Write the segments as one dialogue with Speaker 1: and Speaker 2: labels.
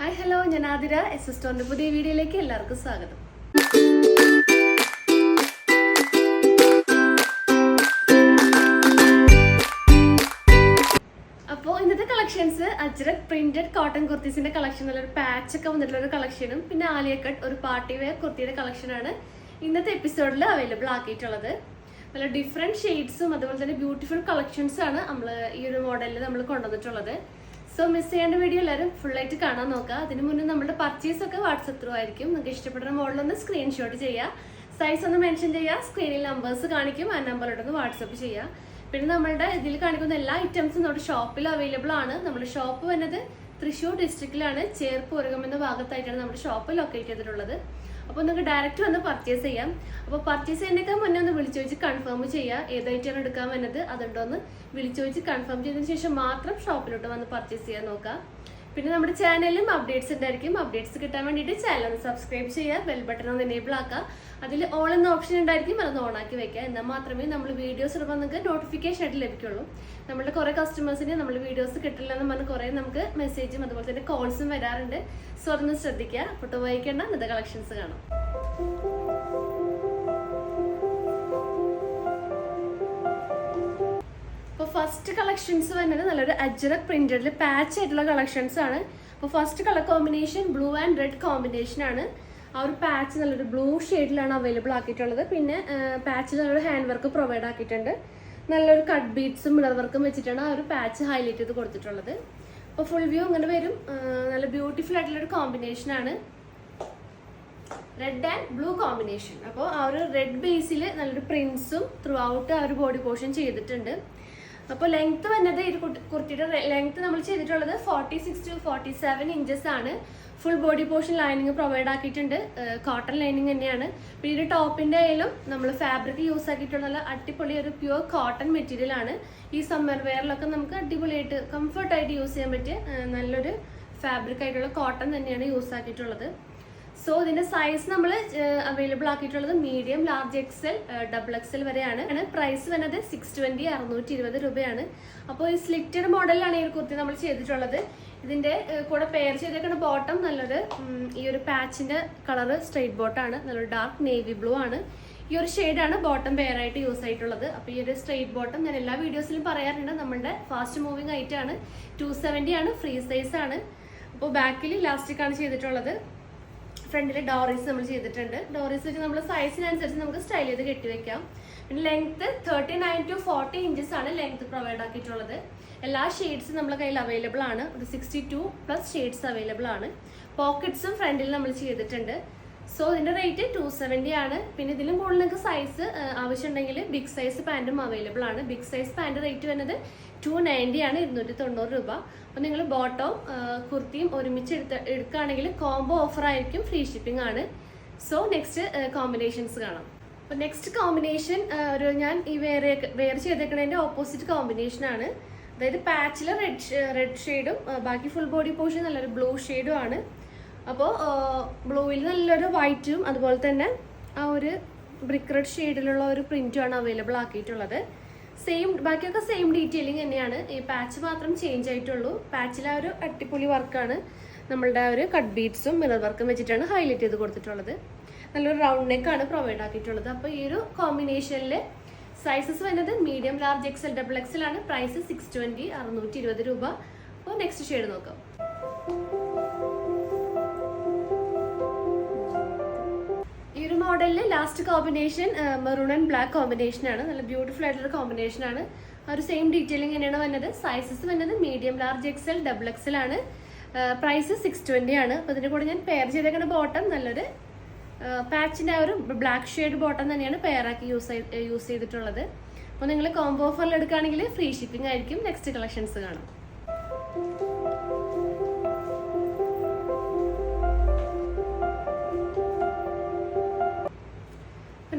Speaker 1: Hi hello, ഞാൻ Athira. S സ്റ്റോറിന്റെ പുതിയ വീഡിയോയിലേക്ക് എല്ലാവർക്കും സ്വാഗതം. അപ്പോൾ ഇന്നത്തെ കളക്ഷൻസ് അജ്രക് പ്രിന്റഡ് കോട്ടൺ കുർത്തീസിന്റെ കളക്ഷൻ, നല്ലൊരു പാച്ച് ഒക്കെ വന്നിട്ടുള്ള ഒരു കളക്ഷനും പിന്നെ ആലിയ കട്ട് ഒരു പാർട്ടി വെയർ കുർത്തിയുടെ കളക്ഷനാണ് ഇന്നത്തെ എപ്പിസോഡിൽ അവൈലബിൾ ആക്കിയിട്ടുള്ളത്. നല്ല ഡിഫറെന്റ് ഷെയ്ഡ്സും അതുപോലെ തന്നെ ബ്യൂട്ടിഫുൾ കളക്ഷൻസ് ആണ് നമ്മൾ ഈ ഒരു മോഡലിൽ നമ്മൾ കൊണ്ടുവന്നിട്ടുള്ളത്. സോ മിസ് ചെയ്യേണ്ട വീഡിയോ എല്ലാവരും ഫുള്ളായിട്ട് കാണാൻ നോക്കുക. അതിന് മുന്നേ നമ്മുടെ പർച്ചേസ് ഒക്കെ വാട്സപ്പ് ത്രൂ ആയിരിക്കും. നിങ്ങൾക്ക് ഇഷ്ടപ്പെടുന്ന മോഡലൊന്ന് സ്ക്രീൻഷോട്ട് ചെയ്യുക, സൈസ് ഒന്ന് മെൻഷൻ ചെയ്യുക, സ്ക്രീനിൽ നമ്പേഴ്സ് കാണിക്കും, ആ നമ്പറിലോട്ടൊന്ന് വാട്സപ്പ് ചെയ്യുക. പിന്നെ നമ്മളുടെ ഇതിൽ കാണിക്കുന്ന എല്ലാ ഐറ്റംസും നമ്മുടെ ഷോപ്പിൽ അവൈലബിൾ ആണ്. നമ്മുടെ ഷോപ്പ് വന്നത് തൃശ്ശൂർ ഡിസ്ട്രിക്റ്റിലാണ്, ചേർപ്പുരകം എന്ന ഭാഗത്തായിട്ടാണ് നമ്മുടെ ഷോപ്പ് ലൊക്കേറ്റ് ചെയ്തിട്ടുള്ളത്. അപ്പോൾ നിങ്ങൾക്ക് ഡയറക്റ്റ് വന്ന് പർച്ചേസ് ചെയ്യാം. അപ്പോൾ പർച്ചേസ് ചെയ്യുന്നതിനൊക്കെ മുന്നേ ഒന്ന് വിളിച്ചു ചോദിച്ച് കൺഫേം ചെയ്യുക, ഏതായിട്ടാണ് എടുക്കാൻ വരുന്നത് അതുണ്ടോ എന്ന് വിളിച്ചു ചോദിച്ച് കൺഫേം ചെയ്തതിന് ശേഷം മാത്രം ഷോപ്പിലോട്ട് വന്ന് പർച്ചേസ് ചെയ്യാൻ നോക്കുക. പിന്നെ നമ്മുടെ ചാനലിലും അപ്ഡേറ്റ്സ് ഉണ്ടായിരിക്കും. അപ്ഡേറ്റ്സ് കിട്ടാൻ വേണ്ടിയിട്ട് ചാനൽ ഒന്ന് സബ്സ്ക്രൈബ് ചെയ്യുക, ബെൽ ബട്ടൺ ഒന്ന് എനേബിൾ ആക്കുക. അതിൽ ഓൾ എന്ന ഓപ്ഷൻ ഉണ്ടായിരിക്കും, അതൊന്ന് ഓൺ ആക്കി വെക്കുക. എന്നാൽ മാത്രമേ നമ്മൾ വീഡിയോസ് ഇടുമ്പോൾ നിങ്ങൾക്ക് നോട്ടിഫിക്കേഷൻ ആയിട്ട് ലഭിക്കുള്ളൂ. നമ്മുടെ കുറേ കസ്റ്റമേഴ്സിന് നമ്മൾ വീഡിയോസ് കിട്ടില്ല എന്ന് പറഞ്ഞ് കുറേ നമുക്ക് മെസ്സേജും അതുപോലെ തന്നെ കോൾസും വരാറുണ്ട്. സോ അതൊന്ന് ശ്രദ്ധിക്കുക. ഫോട്ടോ വായിക്കേണ്ട ഇന്നത്തെ കളക്ഷൻസ് കാണാം. അപ്പോൾ ഫസ്റ്റ് കളക്ഷൻസ് വരുന്നത് നല്ലൊരു അജ്രക് പ്രിന്റഡിൽ പാച്ച് ആയിട്ടുള്ള കളക്ഷൻസ് ആണ്. അപ്പോൾ first colour combination blue and red combination ആണ്. ആ ഒരു പാച്ച് നല്ലൊരു ബ്ലൂ ഷെയ്ഡിലാണ് അവൈലബിൾ ആക്കിയിട്ടുള്ളത്. പിന്നെ പാച്ചിൽ നല്ലൊരു ഹാൻഡ് വർക്ക് പ്രൊവൈഡ് ആക്കിയിട്ടുണ്ട്. നല്ലൊരു കട്ട് ബീഡ്സും മിറർ വർക്കും വെച്ചിട്ടാണ് ആ ഒരു പാച്ച് ഹൈലൈറ്റ് ചെയ്ത് കൊടുത്തിട്ടുള്ളത്. അപ്പോൾ ഫുൾ വ്യൂ ഇങ്ങനെ വരും. നല്ല ബ്യൂട്ടിഫുൾ ആയിട്ടുള്ളൊരു കോമ്പിനേഷൻ ആണ്, റെഡ് ആൻഡ് ബ്ലൂ കോമ്പിനേഷൻ. അപ്പോൾ ആ ഒരു റെഡ് ബേസിൽ നല്ലൊരു പ്രിന്റ്സും ത്രൂ ഔട്ട് ആ ഒരു ബോഡി പോർഷൻ ചെയ്തിട്ടുണ്ട്. അപ്പോൾ ലെങ്ത് വന്നത് ഈ കുർത്തിയുടെ ലെങ്ത് നമ്മൾ ചെയ്തിട്ടുള്ളത് 46 to 47 ഇഞ്ചസ് ആണ്. Full body portion lining provide ആക്കിയിട്ടുണ്ട്. കോട്ടൺ ലൈനിങ് തന്നെയാണ്. പിന്നെ ഒരു ടോപ്പിന്റെ ആയാലും നമ്മൾ ഫാബ്രിക് യൂസ് ആക്കിയിട്ടുള്ള നല്ല അടിപൊളി ഒരു പ്യുവർ കോട്ടൺ മെറ്റീരിയൽ ആണ്. ഈ സമ്മർ വെയറിലൊക്കെ നമുക്ക് അടിപൊളിയായിട്ട് കംഫർട്ടായിട്ട് യൂസ് ചെയ്യാൻ പറ്റിയ നല്ലൊരു ഫാബ്രിക് ആയിട്ടുള്ള കോട്ടൺ തന്നെയാണ് യൂസ് ആക്കിയിട്ടുള്ളത്. സോ ഇതിന്റെ സൈസ് നമ്മൾ അവൈലബിൾ ആക്കിയിട്ടുള്ളത് medium, large XL, double XL വരെയാണ്. പ്രൈസ് വരുന്നത് 620 620 രൂപയാണ്. അപ്പോൾ ഈ സ്ലിറ്റഡ് മോഡലിലാണ് ഈ കുർത്തി നമ്മൾ ചെയ്തിട്ടുള്ളത്. ഇതിന്റെ കൂടെ പെയർ ചെയ്തേക്കുന്ന ബോട്ടം നല്ലൊരു ഈ ഒരു പാച്ചിന്റെ കളർ സ്ട്രെയിറ്റ് ബോട്ടാണ്, നല്ലൊരു ഡാർക്ക് നേവി ബ്ലൂ ആണ്. ഈ ഒരു ഷെയ്ഡാണ് ബോട്ടം പെയർ ആയിട്ട് യൂസ് ആയിട്ടുള്ളത്. അപ്പോൾ ഈ ഒരു സ്ട്രെയിറ്റ് ബോട്ടം ഞാൻ എല്ലാ വീഡിയോസിലും പറയാറുണ്ട്, നമ്മുടെ ഫാസ്റ്റ് മൂവിങ് ഐറ്റാണ്. 270 ആണ്, ഫ്രീ സൈസ് ആണ്. അപ്പോൾ ബാക്കിൽ ഇലാസ്റ്റിക് ആണ് ചെയ്തിട്ടുള്ളത്. ഫ്രണ്ടിൽ ഡോറീസ് നമ്മൾ ചെയ്തിട്ടുണ്ട്. ഡോറീസ് വെച്ച് നമ്മൾ സൈസിനനുസരിച്ച് നമുക്ക് സ്റ്റൈൽ ചെയ്ത് കെട്ടിവെക്കാം. പിന്നെ ലെങ്ത് 39 to 40 ഇഞ്ചസ് ആണ് ലെങ്ത് പ്രൊവൈഡ് ആക്കിയിട്ടുള്ളത്. എല്ലാ ഷെയ്ഡ്സും നമ്മുടെ കയ്യിൽ അവൈലബിൾ ആണ്. ഒരു 62+ ഷെയ്ഡ്സ് അവൈലബിൾ ആണ്. പോക്കറ്റ്സും ഫ്രണ്ടിൽ നമ്മൾ ചെയ്തിട്ടുണ്ട്. സോ ഇതിന്റെ റേറ്റ് 270 ആണ്. പിന്നെ ഇതിലും കൂടുതൽ നിങ്ങൾക്ക് സൈസ് ആവശ്യമുണ്ടെങ്കിൽ ബിഗ് സൈസ് പാൻറ്റും അവൈലബിൾ ആണ്. ബിഗ് സൈസ് പാൻറ് റേറ്റ് വരുന്നത് 290 ആണ്, 290 രൂപ. അപ്പോൾ നിങ്ങൾ ബോട്ടവും കുർത്തിയും ഒരുമിച്ച് എടുക്കുകയാണെങ്കിൽ കോംബോ ഓഫർ ആയിരിക്കും, ഫ്രീ ഷിപ്പിംഗ് ആണ്. സോ നെക്സ്റ്റ് കോമ്പിനേഷൻസ് കാണാം. അപ്പോൾ നെക്സ്റ്റ് കോമ്പിനേഷൻ ഞാൻ ഈ വെയർ ചെയ്തേക്കുന്നതിൻ്റെ ഓപ്പോസിറ്റ് കോമ്പിനേഷൻ ആണ്. അതായത് പാച്ചിൽ റെഡ് ഷെയ്ഡും ബാക്കി ഫുൾ ബോഡി പോർഷൻ നല്ലൊരു ബ്ലൂ ഷെയ്ഡും ആണ്. അപ്പോൾ ബ്ലൂവിൽ നല്ലൊരു വൈറ്റും അതുപോലെ തന്നെ ആ ഒരു ബ്രിക്ക് റെഡ് ഷെയ്ഡിലുള്ള ഒരു പ്രിന്റും ആണ് അവൈലബിൾ ആക്കിയിട്ടുള്ളത്. ബാക്കിയൊക്കെ സെയിം ഡീറ്റെയിലിംഗ് തന്നെയാണ്. ഈ പാച്ച് മാത്രം ചേഞ്ച് ആയിട്ടുള്ളൂ. പാച്ചിൽ ആ ഒരു അടിപൊളി വർക്കാണ്, നമ്മളുടെ ആ ഒരു കട്ട് ബീഡ്സും മിറർ വർക്കും വെച്ചിട്ടാണ് ഹൈലൈറ്റ് ചെയ്ത് കൊടുത്തിട്ടുള്ളത്. നല്ലൊരു റൗണ്ട് നെക്കാണ് പ്രൊവൈഡ് ആക്കിയിട്ടുള്ളത്. അപ്പോൾ ഈ ഒരു കോമ്പിനേഷനിൽ സൈസസ് വരുന്നത് medium, large XL, double XL ആണ്. പ്രൈസ് 620 620 രൂപ. അപ്പോൾ നെക്സ്റ്റ് ഷെയ്ഡ് നോക്കാം. ഈ ഒരു മോഡലിൽ last combination maroon and black combination ആണ്. നല്ല ബ്യൂട്ടിഫുൾ ആയിട്ടുള്ള കോമ്പിനേഷൻ ആണ്. ആ ഒരു സെയിം ഡീറ്റെയിലിംഗ് തന്നെയാണ് വന്നത്. സൈസസ് വരുന്നത് medium, large XL, double XL ആണ്. പ്രൈസ് 620 ആണ്. അപ്പോൾ ഇതിന്റെ കൂടെ ഞാൻ പെയർ ചെയ്തേക്കുന്ന ബോട്ടം നല്ലൊരു പാച്ചിന്റെ ആ ഒരു ബ്ലാക്ക് ഷെയ്ഡ് ബോട്ടം തന്നെയാണ് പെയർ ആക്കി യൂസ് ചെയ്തിട്ടുള്ളത്. അപ്പോൾ നിങ്ങൾ കോംബോ ഓഫറിൽ എടുക്കുകയാണെങ്കിൽ ഫ്രീ ഷിപ്പിംഗ് ആയിരിക്കും. നെക്സ്റ്റ് കളക്ഷൻസ് കാണാം.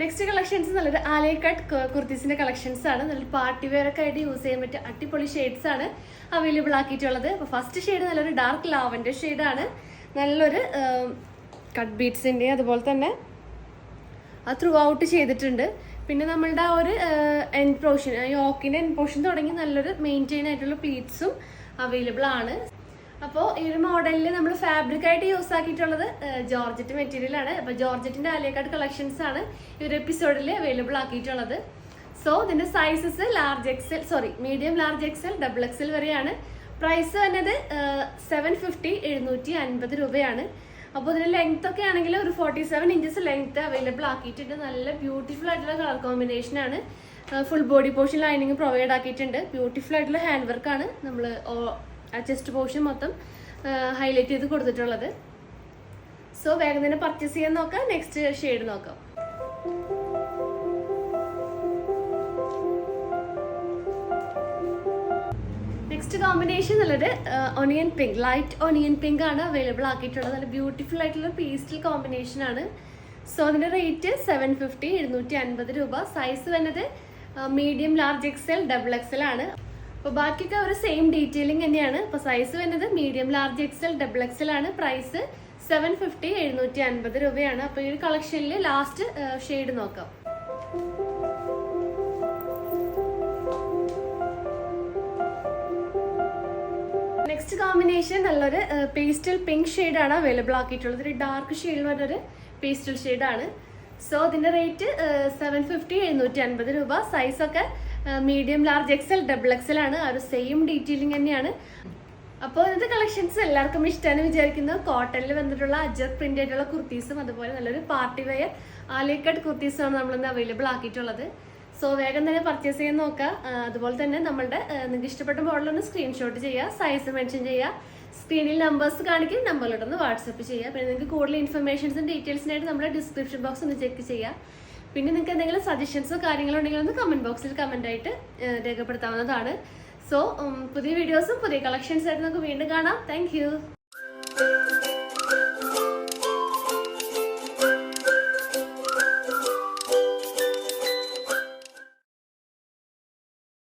Speaker 1: നെക്സ്റ്റ് കളക്ഷൻസ് നല്ലൊരു ആലിയ കട്ട് കുർത്തീസിന്റെ കളക്ഷൻസ് ആണ്. നല്ലൊരു പാർട്ടി വെയർ ഒക്കെ ആയിട്ട് യൂസ് ചെയ്യാൻ പറ്റിയ അടിപൊളി ഷെയ്ഡ്സ് ആണ് അവൈലബിൾ ആക്കിയിട്ടുള്ളത്. അപ്പോൾ ഫസ്റ്റ് ഷെയ്ഡ് നല്ലൊരു ഡാർക്ക് ലാവൻഡർ ഷെയ്ഡാണ്. നല്ലൊരു കട്ട് ബീഡ്സിന്റെ അതുപോലെ തന്നെ ത്രൂ ഔട്ട് ചെയ്തിട്ടുണ്ട്. പിന്നെ നമ്മളുടെ ആ ഒരു എൻഡ് പോർഷൻ, യോക്കിന്റെ എൻഡ് പോർഷൻ തുടങ്ങി നല്ലൊരു മെയിൻറ്റെയിൻ ആയിട്ടുള്ള പ്ലീറ്റ്സും അവൈലബിൾ ആണ്. അപ്പോൾ ഈ ഒരു മോഡലിൽ നമ്മൾ ഫാബ്രിക് ആയിട്ട് യൂസ് ആക്കിയിട്ടുള്ളത് ജോർജറ്റ് മെറ്റീരിയൽ ആണ്. അപ്പോൾ ജോർജറ്റിന്റെ ആലിയ കട്ട് കളക്ഷൻസ് ആണ് ഈ ഒരു എപ്പിസോഡിൽ അവൈലബിൾ ആക്കിയിട്ടുള്ളത്. സോ ഇതിന്റെ sizes medium large XL double XL വരെയാണ്. പ്രൈസ് വന്നത് 750 750 രൂപയാണ്. അപ്പോൾ ഇതിന്റെ ലെങ്ത് ഒക്കെ ആണെങ്കിൽ ഒരു 47 ഇഞ്ചസ് ലെങ്ത് അവൈലബിൾ ആക്കിയിട്ടുണ്ട്. നല്ല ബ്യൂട്ടിഫുൾ ആയിട്ടുള്ള കളർ കോമ്പിനേഷൻ ആണ്. Full body portion lining provide ആക്കിയിട്ടുണ്ട്. ബ്യൂട്ടിഫുൾ ആയിട്ടുള്ള ഹാൻഡ് വർക്കാണ് നമ്മൾ ചെസ്റ്റ് പോർഷൻ മൊത്തം ഹൈലൈറ്റ് ചെയ്ത് കൊടുത്തിട്ടുള്ളത്. സോ വേഗം തന്നെ പർച്ചേസ് ചെയ്യാൻ നോക്കാം. നെക്സ്റ്റ് ഷെയ്ഡ് നോക്കാം. നെക്സ്റ്റ് കോമ്പിനേഷൻ ഉള്ളത് onion pink, light onion pink ആണ് അവൈലബിൾ ആക്കിയിട്ടുള്ളത്. നല്ല ബ്യൂട്ടിഫുൾ ആയിട്ടുള്ള പേസ്റ്റൽ കോമ്പിനേഷൻ ആണ്. സോ അതിന്റെ റേറ്റ് 750 750 രൂപ. സൈസ് വരുന്നത് medium large XL double XL ആണ്. അപ്പോൾ ബാക്കിയൊക്കെ ഒരു സെയിം ഡീറ്റെയിലിംഗ് തന്നെയാണ്. അപ്പോൾ സൈസ് വരുന്നത് medium large XL double XL ആണ്. പ്രൈസ് 750 750 രൂപയാണ്. അപ്പോൾ ഈ ഒരു കളക്ഷനിൽ ലാസ്റ്റ് ഷെയ്ഡ് നോക്കാം. നെക്സ്റ്റ് കോമ്പിനേഷൻ നല്ലൊരു പേസ്റ്റൽ പിങ്ക് ഷെയ്ഡാണ് അവൈലബിൾ ആക്കിയിട്ടുള്ളത്. ഒരു ഡാർക്ക് ഷെയ്ഡിൽ വരുന്നൊരു പേസ്റ്റൽ ഷെയ്ഡാണ്. സോ ഇതിന്റെ റേറ്റ് 750 750 രൂപ. സൈസൊക്കെ medium large XL double XL ആണ്. ആ ഒരു സെയിം ഡീറ്റെയിലിംഗ് തന്നെയാണ്. അപ്പോൾ ഇന്നത്തെ കളക്ഷൻസ് എല്ലാവർക്കും ഇഷ്ടമാണ് വിചാരിക്കുന്നു. കോട്ടണിൽ വന്നിട്ടുള്ള അജർ പ്രിന്റ് ആയിട്ടുള്ള കുർത്തീസും അതുപോലെ നല്ലൊരു പാർട്ടി വെയർ ആലിയ കട്ട് കുർത്തീസും ആണ് നമ്മളിന്ന് അവൈലബിൾ ആക്കിയിട്ടുള്ളത്. സോ വേഗം തന്നെ പർച്ചേസ് ചെയ്യാൻ നോക്കുക. അതുപോലെ തന്നെ നമ്മളുടെ നിങ്ങൾക്ക് ഇഷ്ടപ്പെട്ട മോഡലൊന്ന് സ്ക്രീൻഷോട്ട് ചെയ്യുക, സൈസ് മെൻഷൻ ചെയ്യുക, സ്ക്രീനിൽ നമ്പേഴ്സ് കാണിക്കും, നമ്പറിലോട്ടൊന്ന് വാട്സപ്പ് ചെയ്യുക. പിന്നെ നിങ്ങൾക്ക് കൂടുതൽ ഇൻഫർമേഷൻസും ഡീറ്റെയിൽസിനായിട്ട് നമ്മുടെ ഡിസ്ക്രിപ്ഷൻ ബോക്സ് ഒന്ന് ചെക്ക് ചെയ്യുക. പിന്നെ നിങ്ങൾക്ക് എന്തെങ്കിലും സജഷൻസോ കാര്യങ്ങളോ ഉണ്ടെങ്കിൽ ഒന്ന് കമന്റ് ബോക്സിൽ കമന്റ് ആയിട്ട് രേഖപ്പെടുത്താവുന്നതാണ്. സോ പുതിയ വീഡിയോസും പുതിയ കളക്ഷൻസ് ആയിട്ട് നമുക്ക് വീണ്ടും കാണാം. താങ്ക്